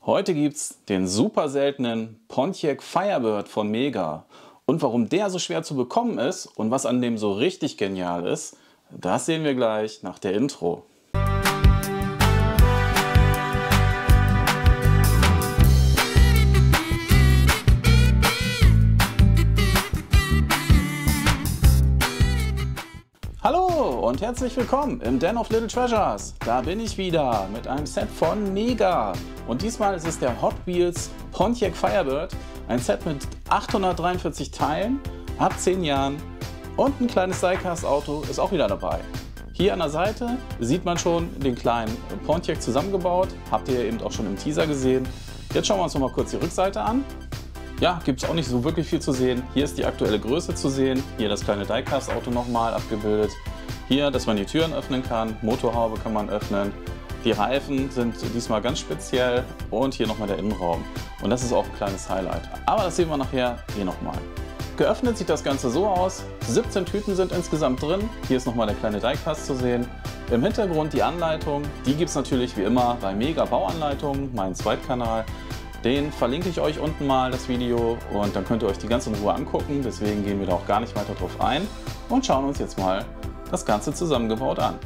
Heute gibt's den super seltenen Pontiac Firebird von Mega. Und warum der so schwer zu bekommen ist und was an dem so richtig genial ist, das sehen wir gleich nach der Intro. Hallo und herzlich willkommen im Den of Little Treasures. Da bin ich wieder mit einem Set von Mega. Und diesmal ist es der Hot Wheels Pontiac Firebird. Ein Set mit 843 Teilen, ab 10 Jahren und ein kleines Diecast-Auto ist auch wieder dabei. Hier an der Seite sieht man schon den kleinen Pontiac zusammengebaut. Habt ihr eben auch schon im Teaser gesehen. Jetzt schauen wir uns noch mal kurz die Rückseite an. Ja, gibt es auch nicht so wirklich viel zu sehen. Hier ist die aktuelle Größe zu sehen. Hier das kleine Diecast-Auto nochmal abgebildet. Hier, dass man die Türen öffnen kann. Motorhaube kann man öffnen. Die Reifen sind diesmal ganz speziell. Und hier nochmal der Innenraum. Und das ist auch ein kleines Highlight. Aber das sehen wir nachher hier nochmal. Geöffnet sieht das Ganze so aus. 17 Tüten sind insgesamt drin. Hier ist nochmal der kleine Diecast zu sehen. Im Hintergrund die Anleitung. Die gibt es natürlich wie immer bei Mega Bauanleitungen, meinen Zweitkanal. Den verlinke ich euch unten mal, das Video, und dann könnt ihr euch die ganz in Ruhe angucken. Deswegen gehen wir da auch gar nicht weiter drauf ein und schauen uns jetzt mal das Ganze zusammengebaut an.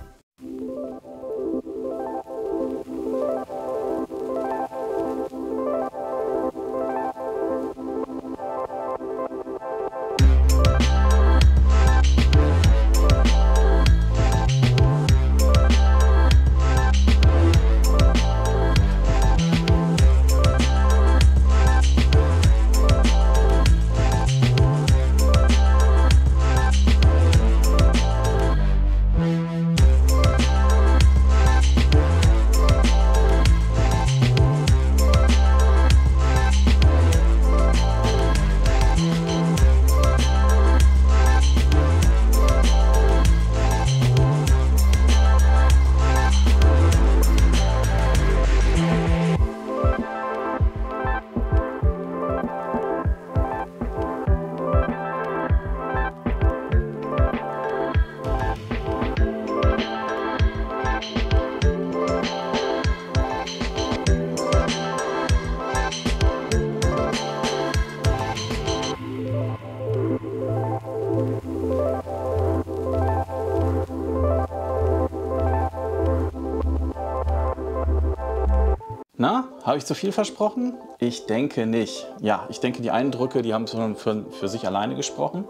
Na, habe ich zu viel versprochen? Ich denke nicht. Ja, ich denke, die Eindrücke, die haben schon für sich alleine gesprochen.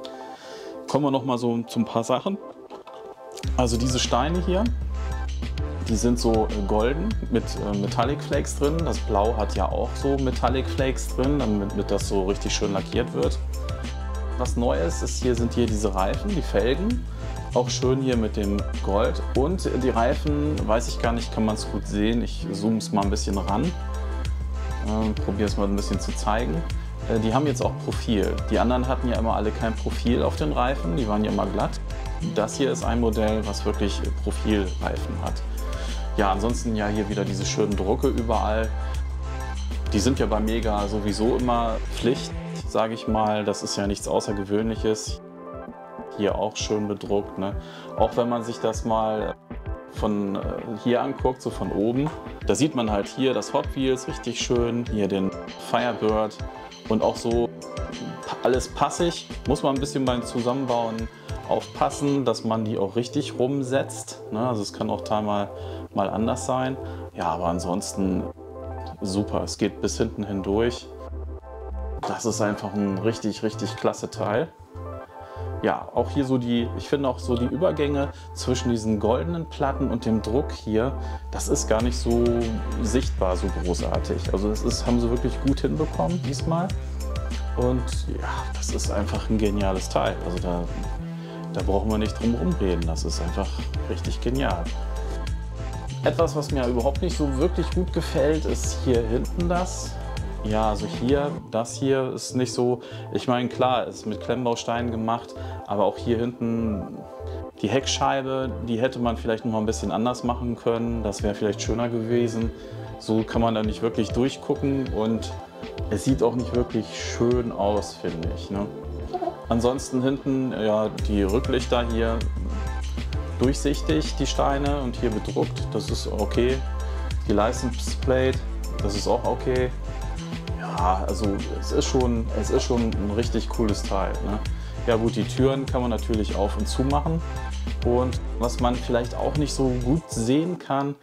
Kommen wir noch mal so zu ein paar Sachen. Also diese Steine hier, die sind so golden mit Metallic Flakes drin. Das Blau hat ja auch so Metallic Flakes drin, damit das so richtig schön lackiert wird. Was neu ist, sind hier diese Reifen, die Felgen. Auch schön hier mit dem Gold. Und die Reifen, weiß ich gar nicht, kann man es gut sehen. Ich zoome es mal ein bisschen ran. Probiere es mal ein bisschen zu zeigen. Die haben jetzt auch Profil. Die anderen hatten ja immer alle kein Profil auf den Reifen. Die waren ja immer glatt. Das hier ist ein Modell, was wirklich Profilreifen hat. Ja, ansonsten ja hier wieder diese schönen Drucke überall. Die sind ja bei Mega sowieso immer Pflicht, sage ich mal. Das ist ja nichts Außergewöhnliches. Hier auch schön bedruckt, ne? Auch wenn man sich das mal von hier anguckt, so von oben, da sieht man halt hier das Hot Wheels richtig schön, hier den Firebird und auch so alles passig. Muss man ein bisschen beim Zusammenbauen aufpassen, dass man die auch richtig rumsetzt, ne? Also es kann auch teilweise mal anders sein. Ja, aber ansonsten super, es geht bis hinten hindurch. Das ist einfach ein richtig, richtig klasse Teil. Ja, auch hier so ich finde auch so die Übergänge zwischen diesen goldenen Platten und dem Druck hier, das ist gar nicht so sichtbar, so großartig. Also das haben sie wirklich gut hinbekommen diesmal. Und ja, das ist einfach ein geniales Teil. Also da brauchen wir nicht drum rumreden, das ist einfach richtig genial. Etwas, was mir überhaupt nicht so wirklich gut gefällt, ist hier hinten das. Ja, also das hier ist nicht so, ich meine, klar, ist mit Klemmbausteinen gemacht, aber auch hier hinten die Heckscheibe, die hätte man vielleicht noch mal ein bisschen anders machen können, das wäre vielleicht schöner gewesen. So kann man da nicht wirklich durchgucken und es sieht auch nicht wirklich schön aus, finde ich, ne? Ansonsten hinten, ja, die Rücklichter hier durchsichtig, die Steine, und hier bedruckt, das ist okay. Die License Plate Das ist auch okay. Ja, also es ist schon ein richtig cooles Teil. Ne? Ja gut, die Türen kann man natürlich auf und zu machen. Und was man vielleicht auch nicht so gut sehen kann,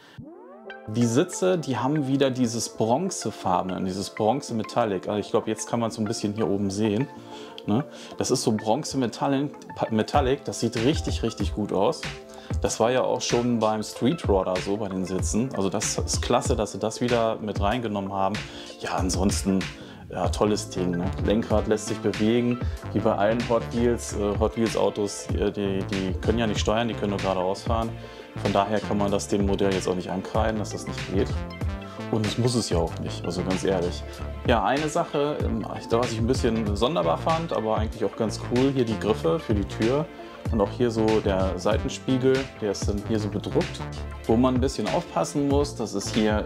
die Sitze, die haben wieder dieses Bronzefarbene, dieses Bronze-Metallic. Also ich glaube, jetzt kann man es so ein bisschen hier oben sehen. Ne? Das ist so Bronze-Metallic, das sieht richtig, richtig gut aus. Das war ja auch schon beim Street Rodder so, bei den Sitzen. Also das ist klasse, dass sie das wieder mit reingenommen haben. Ja, ansonsten, ja, tolles Ding. Ne? Lenkrad lässt sich bewegen, wie bei allen Hot Wheels Autos, die können ja nicht steuern, die können nur geradeaus fahren. Von daher kann man das dem Modell jetzt auch nicht ankreiden, dass das nicht geht. Und es muss es ja auch nicht, also ganz ehrlich. Ja, eine Sache, was ich ein bisschen sonderbar fand, aber eigentlich auch ganz cool, hier die Griffe für die Tür. Und auch hier so der Seitenspiegel, der ist dann hier so bedruckt. Wo man ein bisschen aufpassen muss, das ist hier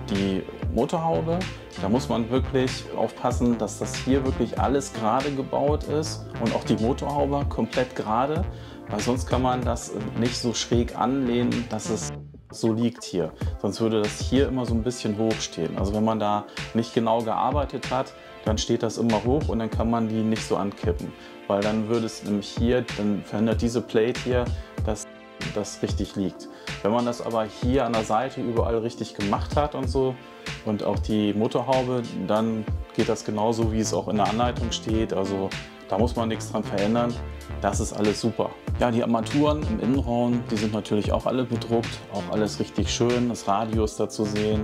die Motorhaube. Da muss man wirklich aufpassen, dass das hier wirklich alles gerade gebaut ist und auch die Motorhaube komplett gerade, weil sonst kann man das nicht so schräg anlehnen, dass es so liegt hier. Sonst würde das hier immer so ein bisschen hoch stehen. Also wenn man da nicht genau gearbeitet hat, dann steht das immer hoch und dann kann man die nicht so ankippen. Weil dann würde es nämlich hier, dann verhindert diese Plate hier, dass das richtig liegt. Wenn man das aber hier an der Seite überall richtig gemacht hat und so und auch die Motorhaube, dann geht das genauso, wie es auch in der Anleitung steht. Also da muss man nichts dran verändern. Das ist alles super. Ja, die Armaturen im Innenraum, die sind natürlich auch alle bedruckt, auch alles richtig schön. Das Radio ist da zu sehen,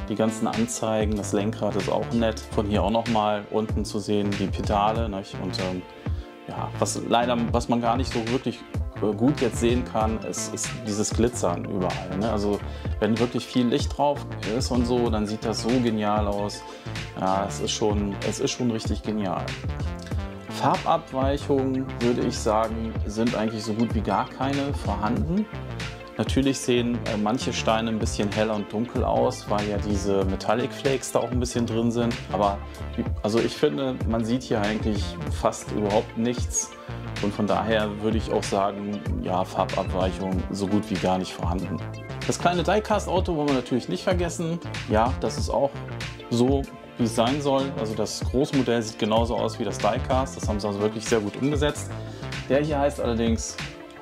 die ganzen Anzeigen, das Lenkrad ist auch nett. Von hier auch noch mal unten zu sehen die Pedale. Nicht? Und ja, was man gar nicht so wirklich gut jetzt sehen kann, ist dieses Glitzern überall. Ne? Also wenn wirklich viel Licht drauf ist und so, dann sieht das so genial aus. Ja, es ist schon richtig genial. Farbabweichungen, würde ich sagen, sind eigentlich so gut wie gar keine vorhanden. Natürlich sehen manche Steine ein bisschen heller und dunkel aus, weil ja diese Metallic Flakes da auch ein bisschen drin sind. Aber also ich finde, man sieht hier eigentlich fast überhaupt nichts. Und von daher würde ich auch sagen, ja, Farbabweichung so gut wie gar nicht vorhanden. Das kleine Diecast-Auto wollen wir natürlich nicht vergessen. Ja, das ist auch so, wie es sein soll. Also das Großmodell sieht genauso aus wie das Diecast. Das haben sie also wirklich sehr gut umgesetzt. Der hier heißt allerdings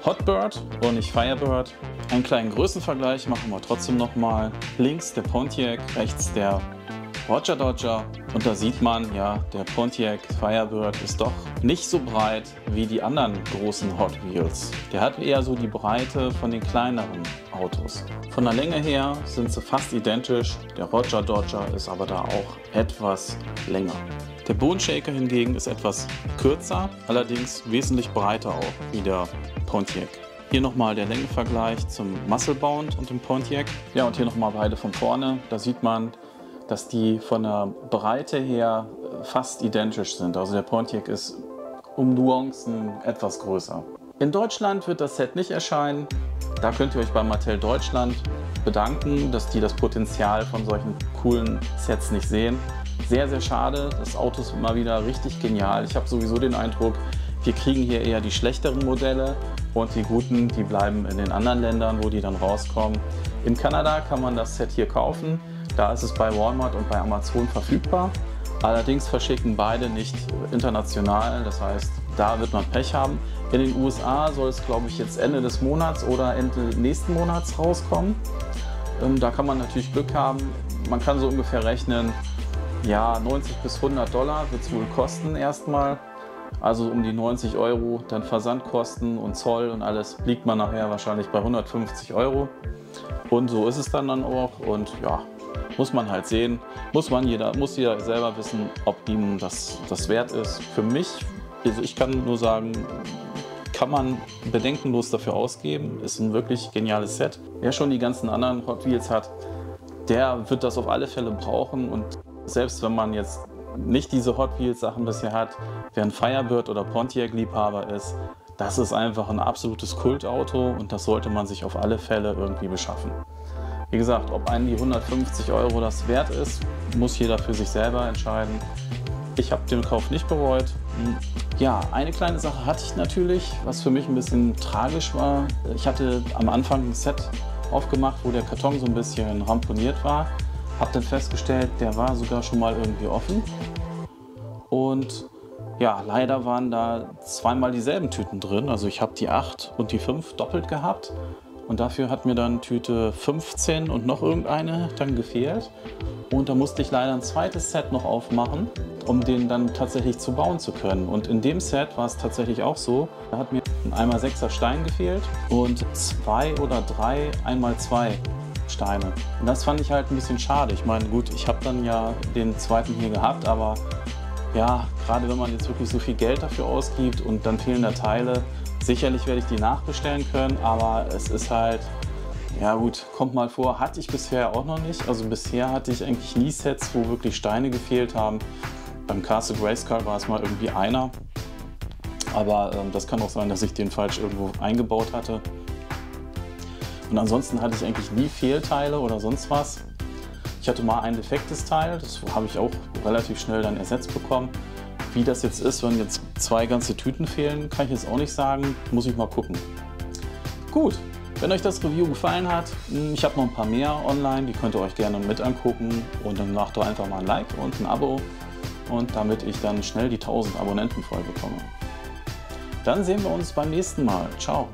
Hotbird und nicht Firebird. Einen kleinen Größenvergleich machen wir trotzdem nochmal. Links der Pontiac, rechts der Roger Dodger. Und da sieht man, ja, der Pontiac Firebird ist doch nicht so breit wie die anderen großen Hot Wheels. Der hat eher so die Breite von den kleineren Autos. Von der Länge her sind sie fast identisch. Der Roger Dodger ist aber da auch etwas länger. Der Bone Shaker hingegen ist etwas kürzer, allerdings wesentlich breiter auch wie der Pontiac. Hier nochmal der Längenvergleich zum Muscle Bound und dem Pontiac. Ja, und hier nochmal beide von vorne. Da sieht man, dass die von der Breite her fast identisch sind. Also der Pontiac ist um Nuancen etwas größer. In Deutschland wird das Set nicht erscheinen. Da könnt ihr euch bei Mattel Deutschland bedanken, dass die das Potenzial von solchen coolen Sets nicht sehen. Sehr, sehr schade. Das Auto ist immer wieder richtig genial. Ich habe sowieso den Eindruck, wir kriegen hier eher die schlechteren Modelle und die guten, die bleiben in den anderen Ländern, wo die dann rauskommen. In Kanada kann man das Set hier kaufen. Da ist es bei Walmart und bei Amazon verfügbar. Allerdings verschicken beide nicht international, das heißt, da wird man Pech haben. In den USA soll es, glaube ich, jetzt Ende des Monats oder Ende nächsten Monats rauskommen. Da kann man natürlich Glück haben. Man kann so ungefähr rechnen, ja, 90 bis 100 Dollar wird es wohl kosten erstmal. Also um die 90 Euro, dann Versandkosten und Zoll und alles liegt man nachher wahrscheinlich bei 150 Euro. Und so ist es dann auch und ja, muss man halt sehen, muss jeder selber wissen, ob ihm das wert ist. Für mich, also ich kann nur sagen, kann man bedenkenlos dafür ausgeben. Ist ein wirklich geniales Set. Wer schon die ganzen anderen Hot Wheels hat, der wird das auf alle Fälle brauchen. Und selbst wenn man jetzt nicht diese Hot Wheels Sachen bisher hat, wer ein Firebird oder Pontiac Liebhaber ist, das ist einfach ein absolutes Kultauto und das sollte man sich auf alle Fälle irgendwie beschaffen. Wie gesagt, ob einen die 150 Euro das wert ist, muss jeder für sich selber entscheiden. Ich habe den Kauf nicht bereut. Ja, eine kleine Sache hatte ich natürlich, was für mich ein bisschen tragisch war. Ich hatte am Anfang ein Set aufgemacht, wo der Karton so ein bisschen ramponiert war. Habe dann festgestellt, der war sogar schon mal irgendwie offen. Und ja, leider waren da zweimal dieselben Tüten drin. Also ich habe die 8 und die 5 doppelt gehabt. Und dafür hat mir dann Tüte 15 und noch irgendeine dann gefehlt. Und da musste ich leider ein zweites Set noch aufmachen, um den dann tatsächlich zu bauen zu können. Und in dem Set war es tatsächlich auch so, da hat mir ein 1x6er Stein gefehlt und 2 oder 3 1x2 Steine. Und das fand ich halt ein bisschen schade. Ich meine, gut, ich habe dann ja den zweiten hier gehabt, aber ja, gerade wenn man jetzt wirklich so viel Geld dafür ausgibt und dann fehlen da Teile, sicherlich werde ich die nachbestellen können, aber es ist halt, ja gut, kommt mal vor, hatte ich bisher auch noch nicht. Also bisher hatte ich eigentlich nie Sets, wo wirklich Steine gefehlt haben. Beim Castle Grayskull war es mal irgendwie einer, aber das kann auch sein, dass ich den falsch irgendwo eingebaut hatte. Und ansonsten hatte ich eigentlich nie Fehlteile oder sonst was. Ich hatte mal ein defektes Teil, das habe ich auch relativ schnell dann ersetzt bekommen. Wie das jetzt ist, wenn jetzt 2 ganze Tüten fehlen, kann ich jetzt auch nicht sagen, muss ich mal gucken. Gut, wenn euch das Review gefallen hat, ich habe noch ein paar mehr online, die könnt ihr euch gerne mit angucken und dann macht doch einfach mal ein Like und ein Abo und damit ich dann schnell die 1000 Abonnenten voll bekomme. Dann sehen wir uns beim nächsten Mal. Ciao!